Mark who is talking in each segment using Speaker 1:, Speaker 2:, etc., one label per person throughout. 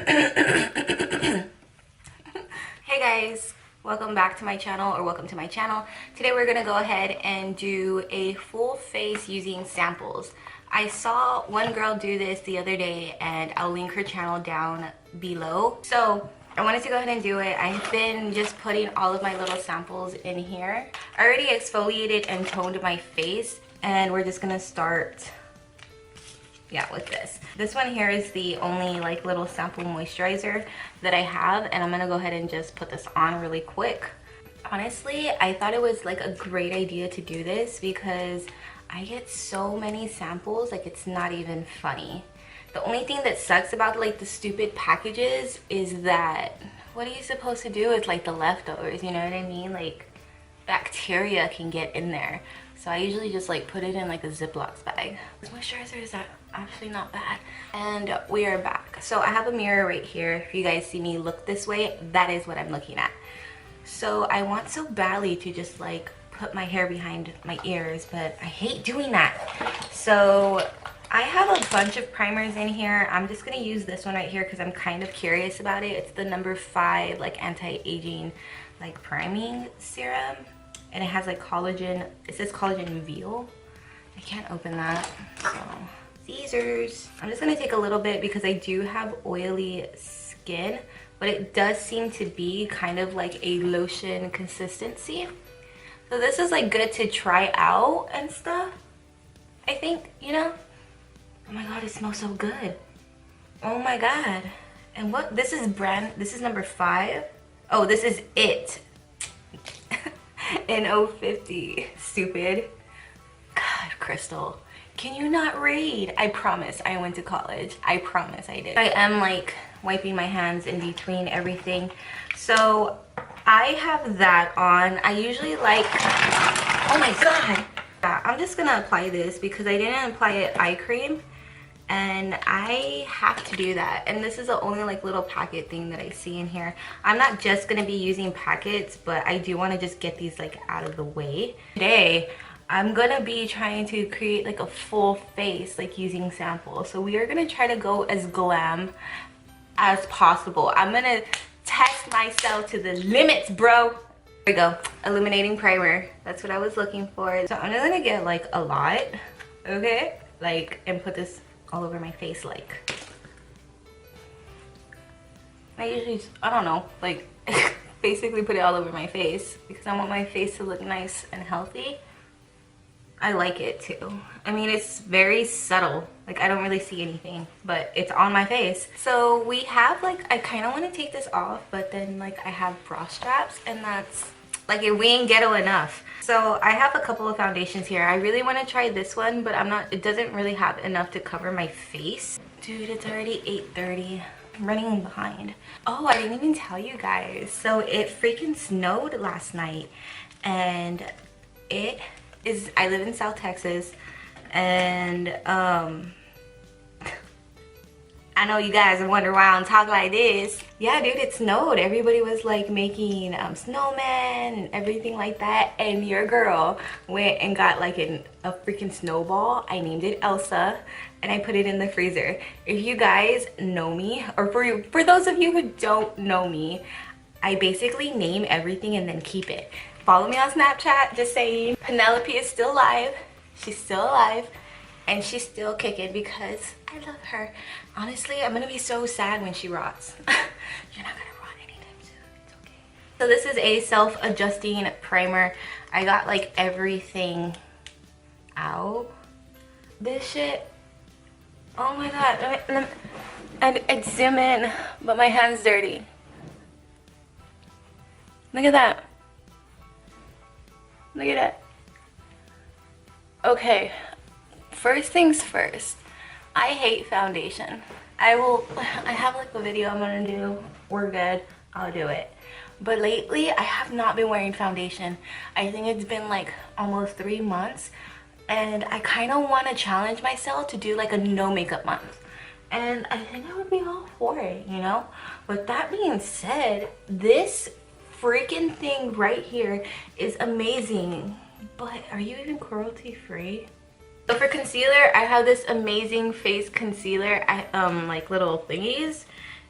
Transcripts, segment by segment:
Speaker 1: Hey guys, welcome back to my channel, or welcome to my channel. Today we're gonna go ahead and do a full face using samples. I saw one girl do this the other day and I'll link her channel down below. So I wanted to go ahead and do it. I've been just putting all of my little samples in here. I already exfoliated and toned my face, and we're just gonna start with this. This one here is the only like little sample moisturizer that I have, and I'm gonna go ahead and just put this on really quick. Honestly, I thought it was like a great idea to do this because I get so many samples, like it's not even funny. The only thing that sucks about like the stupid packages is that what are you supposed to do with like the leftovers, you know what I mean? Like bacteria can get in there. So I usually just like put it in like a Ziploc bag. This moisturizer is actually not bad. And we are back. So I have a mirror right here. If you guys see me look this way, that is what I'm looking at. So I want so badly to just like put my hair behind my ears, but I hate doing that. So I have a bunch of primers in here. I'm just gonna use this one right here because I'm kind of curious about it. It's the number 5 like anti-aging like priming serum. And it has like collagen. It says collagen veal. I can't open that. So scissors. I'm just gonna take a little bit because I do have oily skin, but it does seem to be kind of like a lotion consistency. So this is like good to try out and stuff, I think, you know. Oh my god, it smells so good. Oh my god. And what, this is number 5. Oh, this is it. In 050. Stupid. God, Krystal, can you not read? I promise I went to college. I promise I did. I am like wiping my hands in between everything. So I have that on. I usually like, oh my god. I'm just gonna apply this because I didn't apply it eye cream, and I have to do that. And this is the only like little packet thing that I see in here. I'm not just gonna be using packets, but I do want to just get these like out of the way. Today I'm gonna be trying to create like a full face like using samples. So we are gonna try to go as glam as possible. I'm gonna test myself to the limits, bro. There we go. Illuminating primer. That's what I was looking for. So I'm just gonna get like a lot, okay? Like, and put this all over my face. Like I usually, I don't know, like basically put it all over my face because I want my face to look nice and healthy. I like it too. I mean, it's very subtle, like I don't really see anything, but it's on my face. So we have like, I kind of want to take this off, but then like I have bra straps, and that's like, we ain't ghetto enough. So I have a couple of foundations here. I really want to try this one, but it doesn't really have enough to cover my face. Dude, it's already 8:30. I'm running behind. Oh, I didn't even tell you guys. So it freaking snowed last night, and I live in South Texas, and I know you guys wonder why I'm talking like this. Yeah, dude, it snowed. Everybody was like making snowmen and everything like that. And your girl went and got like a freaking snowball. I named it Elsa, and I put it in the freezer. If you guys know me, or for those of you who don't know me, I basically name everything and then keep it. Follow me on Snapchat, just saying. Penelope is still alive. She's still alive. And she's still kicking because I love her. Honestly, I'm gonna be so sad when she rots. You're not gonna rot anytime soon, it's okay. So this is a self-adjusting primer. I got like everything out. This shit, oh my god. I'd zoom in, but my hand's dirty. Look at that. Look at that. Okay. First things first, I hate foundation. I have like a video I'm gonna do. We're good, I'll do it. But lately, I have not been wearing foundation. I think it's been like almost 3 months, and I kind of want to challenge myself to do like a no makeup month. And I think I would be all for it, you know? But that being said, this freaking thing right here is amazing. But are you even cruelty free? So for concealer, I have this amazing face concealer, like little thingies,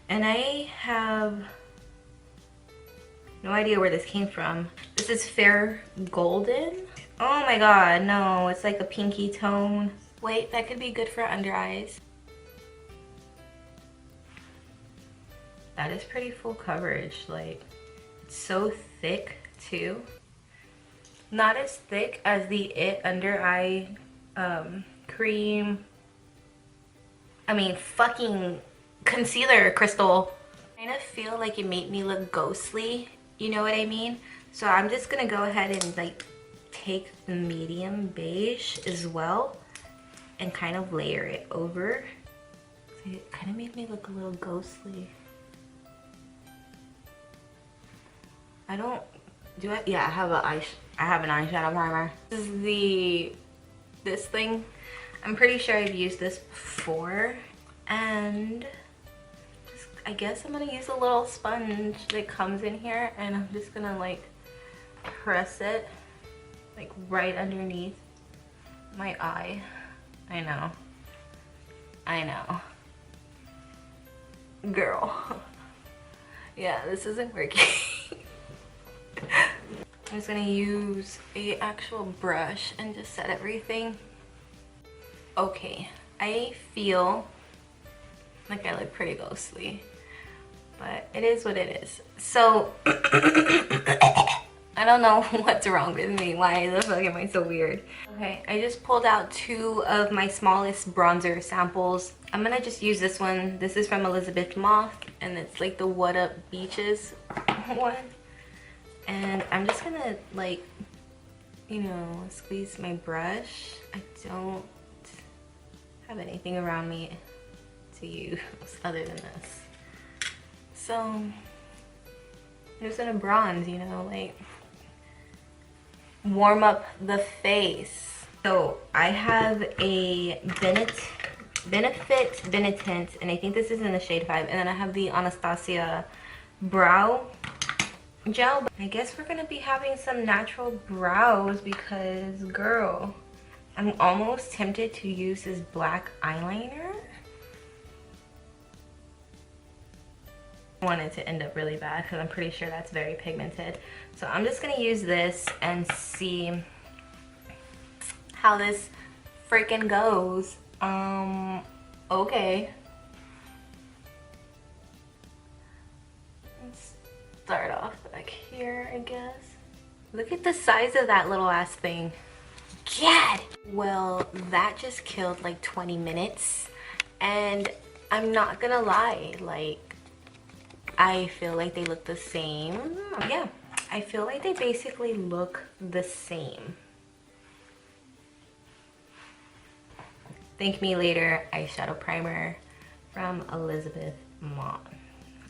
Speaker 1: And I have no idea where this came from. This is Fair Golden. Oh my god, no, it's like a pinky tone. Wait, that could be good for under eyes. That is pretty full coverage. Like, it's so thick too. Not as thick as the It Under Eye cream. I mean, fucking concealer, Krystal. I kind of feel like it made me look ghostly. You know what I mean? So I'm just gonna go ahead and like take the medium beige as well and kind of layer it over. So it kind of made me look a little ghostly. I don't, do I? Yeah, I have an eyeshadow primer. This is this thing. I'm pretty sure I've used this before. And just, I guess I'm gonna use a little sponge that comes in here, and I'm just gonna like press it like right underneath my eye. I know. Girl. Yeah, this isn't working. I'm just gonna use a actual brush and just set everything. Okay, I feel like I look pretty ghostly, but it is what it is. So I don't know what's wrong with me. Why the fuck am I so weird? Okay, I just pulled out 2 of my smallest bronzer samples. I'm gonna just use this one. This is from Elizabeth Moth, and it's like the What Up Beaches one. And I'm just gonna like, you know, squeeze my brush. I don't have anything around me to use other than this. So I'm just gonna bronze, you know, like warm up the face. So I have a Benefit Benetint, and I think this is in the shade 5. And then I have the Anastasia Brow Gel. I guess we're gonna be having some natural brows because, girl, I'm almost tempted to use this black eyeliner. I want it to end up really bad because I'm pretty sure that's very pigmented. So I'm just gonna use this and see how this freaking goes. Okay. Let's start off back here, I guess. Look at the size of that little ass thing. God! Well, that just killed like 20 minutes. And I'm not gonna lie, like, I feel like they look the same. Yeah, I feel like they basically look the same. Thank Me Later eyeshadow primer from Elizabeth Moth.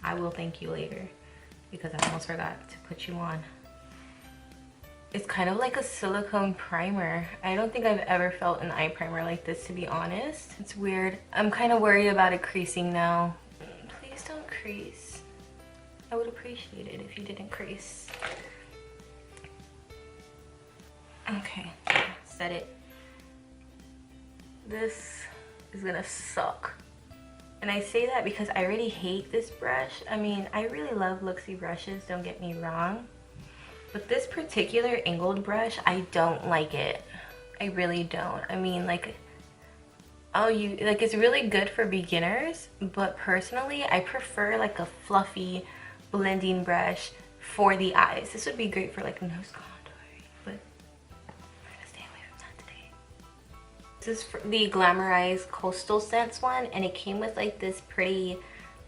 Speaker 1: I will thank you later because I almost forgot to put you on. It's kind of like a silicone primer. I don't think I've ever felt an eye primer like this, to be honest. It's weird. I'm kind of worried about it creasing now. Please don't crease. I would appreciate it if you didn't crease. Okay, set it. This is gonna suck. And I say that because I already hate this brush. I mean, I really love Luxie brushes, don't get me wrong. But this particular angled brush, I don't like it. I really don't. I mean, like, it's really good for beginners, but personally, I prefer like a fluffy blending brush for the eyes. This would be great for like nose contouring, but I'm gonna stay away from that today. This is the Glamorize Coastal Scents one, and it came with like this pretty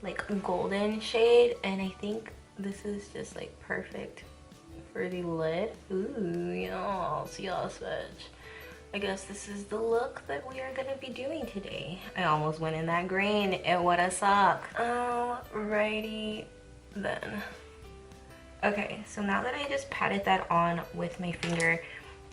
Speaker 1: like golden shade, and I think this is just like perfect for the lid. Ooh, yes, bitch. I guess this is the look that we are gonna be doing today. I almost went in that green, and what a suck. Alrighty then. Okay, so now that I just patted that on with my finger,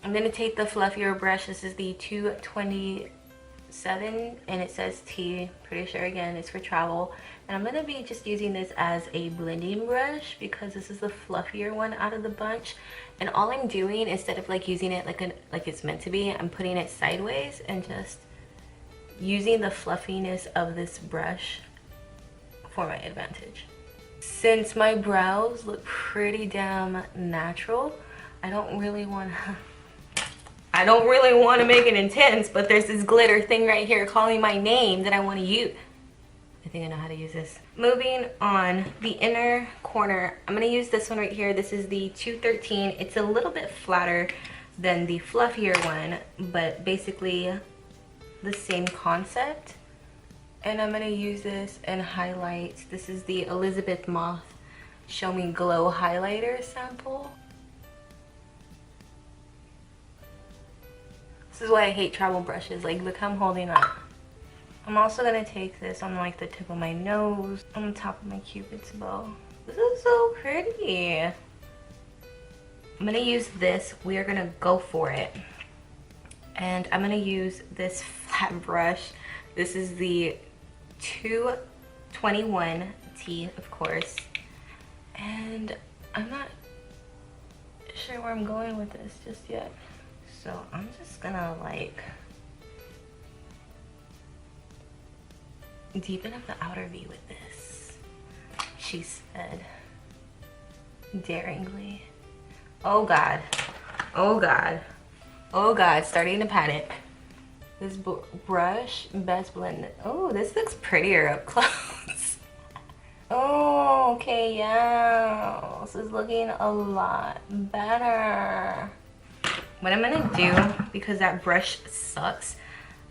Speaker 1: I'm gonna take the fluffier brush. This is the 227, and it says T. Pretty sure, again, it's for travel. And I'm gonna be just using this as a blending brush because this is the fluffier one out of the bunch. And all I'm doing, instead of like using it like it's meant to be, I'm putting it sideways and just using the fluffiness of this brush for my advantage. Since my brows look pretty damn natural, I don't really want to make it intense, but there's this glitter thing right here calling my name that I want to use. I think I know how to use this. Moving on, the inner corner, I'm going to use this one right here. This is the 213. It's a little bit flatter than the fluffier one, but basically the same concept. And I'm going to use this in highlights. This is the Elizabeth Moth Show Me Glow highlighter sample. This is why I hate travel brushes. Like, look how I'm holding up. I'm also gonna take this on like the tip of my nose, on the top of my cupid's bow. This is so pretty. I'm gonna use this. We are gonna go for it. And I'm gonna use this flat brush. This is the 221T, of course. And I'm not sure where I'm going with this just yet. So I'm just gonna like deepen up the outer V with this, she said daringly. Oh God, oh God, oh God, starting to panic. This brush, best blend. Oh, this looks prettier up close. Oh, okay, yeah, this is looking a lot better. What I'm gonna do, because that brush sucks,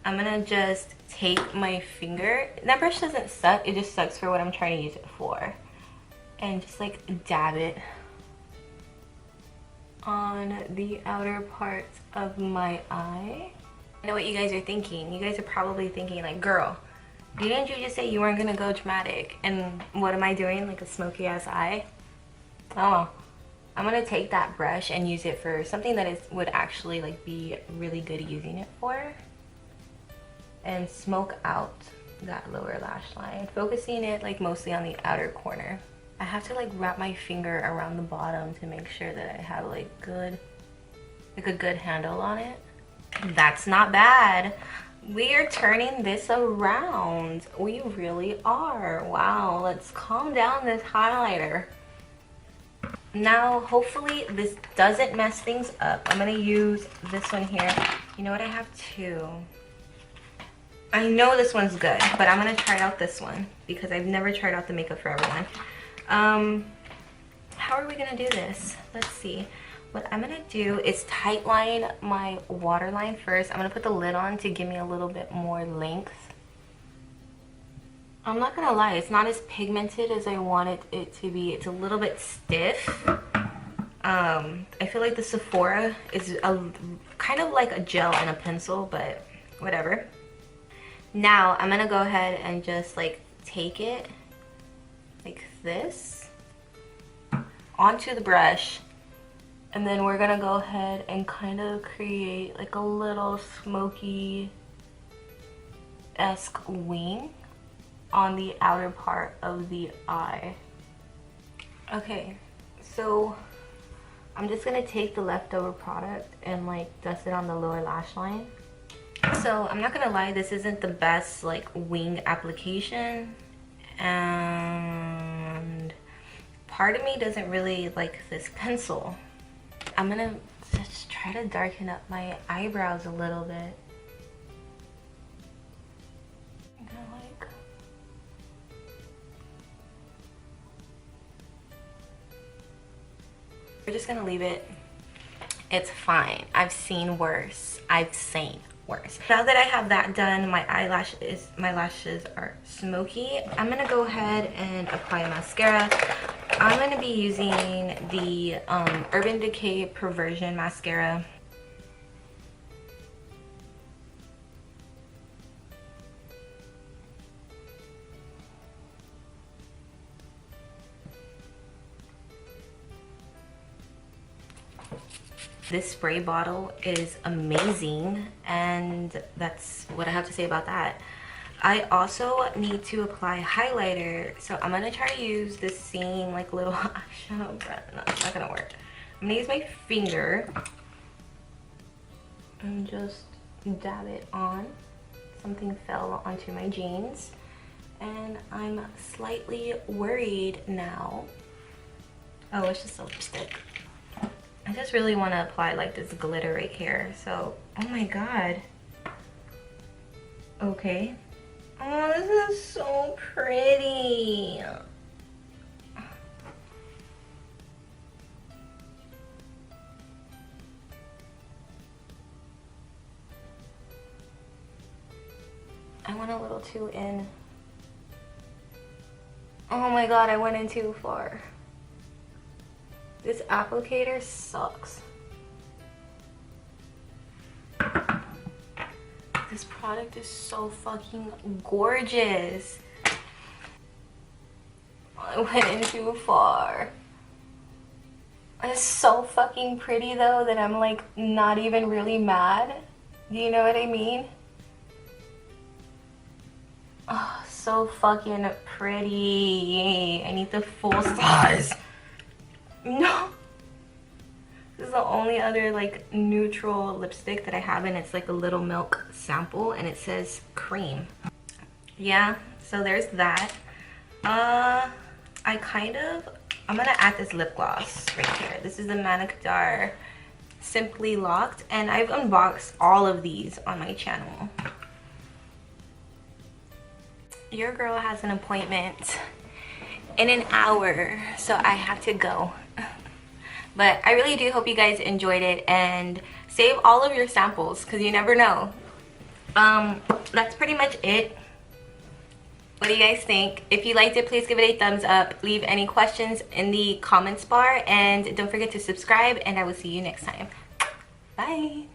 Speaker 1: I'm gonna just take my finger. That brush doesn't suck, it just sucks for what I'm trying to use it for. And just like dab it on the outer parts of my eye. I know what you guys are thinking. You guys are probably thinking like, girl, didn't you just say you weren't gonna go dramatic? And what am I doing, like a smoky ass eye? Oh, I'm gonna take that brush and use it for something that would actually like be really good using it for. And smoke out that lower lash line, focusing it like mostly on the outer corner. I have to like wrap my finger around the bottom to make sure that I have like a good handle on it. That's not bad. We are turning this around. We really are. Wow, let's calm down this highlighter. Now, hopefully this doesn't mess things up. I'm gonna use this one here. You know what, I have two. I know this one's good, but I'm gonna try out this one because I've never tried out the Makeup Forever one. How are we gonna do this? Let's see. What I'm gonna do is tightline my waterline first. I'm gonna put the lid on to give me a little bit more length. I'm not gonna lie, it's not as pigmented as I wanted it to be. It's a little bit stiff. I feel like the Sephora is kind of like a gel and a pencil, but whatever. Now I'm gonna go ahead and just like take it like this onto the brush, and then we're gonna go ahead and kind of create like a little smoky-esque wing on the outer part of the eye. Okay, so I'm just gonna take the leftover product and like dust it on the lower lash line. So I'm not gonna lie, this isn't the best like wing application, and part of me doesn't really like this pencil. I'm gonna just try to darken up my eyebrows a little bit. We're just gonna leave it. It's fine. I've seen worse. I've seen worse. Now that I have that done, my lashes are smoky. I'm gonna go ahead and apply mascara. I'm gonna be using the Urban Decay Perversion mascara. This spray bottle is amazing, and that's what I have to say about that. I also need to apply highlighter, so I'm gonna try to use this same like little eyeshadow brush. No, it's not gonna work. I'm gonna use my finger and just dab it on. Something fell onto my jeans. and I'm slightly worried now. Oh, it's just a lipstick. I just really want to apply like this glitter right here. So, oh my god. Okay. Oh, this is so pretty. I went a little too in. Oh my god, I went in too far. This applicator sucks. This product is so fucking gorgeous. I went in too far. It's so fucking pretty though that I'm like not even really mad. Do you know what I mean? Oh, so fucking pretty. I need the full size. No. This is the only other like neutral lipstick that I have, and it's like a Little Milk sample, and it says cream. Yeah, so there's that. I'm gonna add this lip gloss right here. This is the Couture Simply Locked, and I've unboxed all of these on my channel. Your girl has an appointment in an hour, so I have to go. But I really do hope you guys enjoyed it, and save all of your samples because you never know. That's pretty much it. What do you guys think? If you liked it, please give it a thumbs up. Leave any questions in the comments bar, and don't forget to subscribe, and I will see you next time. Bye.